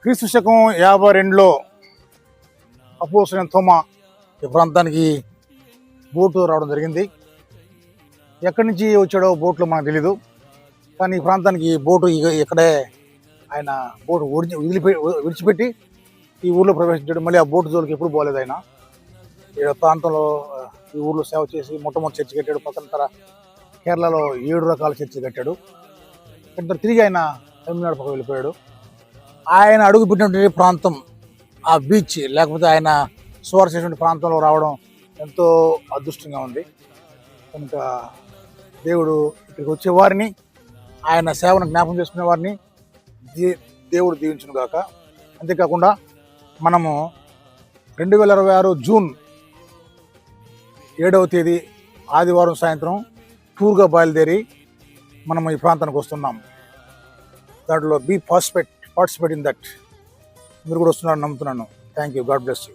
క్రీస్తు శకం 52లో అపోస్తలుడైన తోమా ఈ ప్రాంతానికి బోటు రావడం జరిగింది. ఎక్కడి నుంచి వచ్చాడో బోట్లో మనకు తెలీదు, కానీ ఈ ప్రాంతానికి బోటు ఇక్కడే ఆయన బోటు విడిచిపెట్టి ఈ ఊర్లో ప్రవేశించాడు. మళ్ళీ ఆ బోటు జోలికి ఎప్పుడు పోలేదు. ఆయన ఈ ప్రాంతంలో ఈ ఊర్లో సేవ చేసి మొట్టమొదటి చర్చి కట్టాడు. పక్కన కేరళలో 7 రకాల చర్చి కట్టాడు. తిరిగి ఆయన తమిళనాడు పక్కకు వెళ్ళిపోయాడు. ఆయన అడుగు పెట్టినటువంటి ప్రాంతం ఆ బీచ్, లేకపోతే ఆయన సువార్త చేసినటువంటి ప్రాంతంలో రావడం ఎంతో అదృష్టంగా ఉంది. కనుక దేవుడు ఇక్కడికి వచ్చే వారిని, ఆయన సేవను జ్ఞాపకం చేసుకునే వారిని దేవుడు దీవించును గాక. అంతేకాకుండా మనము 2026 జూన్ 7వ తేదీ ఆదివారం సాయంత్రం టూర్గా బయలుదేరి మనం ఈ ప్రాంతానికి వస్తున్నాం. దాంట్లో పార్టిసిపేట్ ఇన్ దట్. మీరు కూడా వస్తున్నారని నమ్ముతున్నాను. Thank you. God bless you.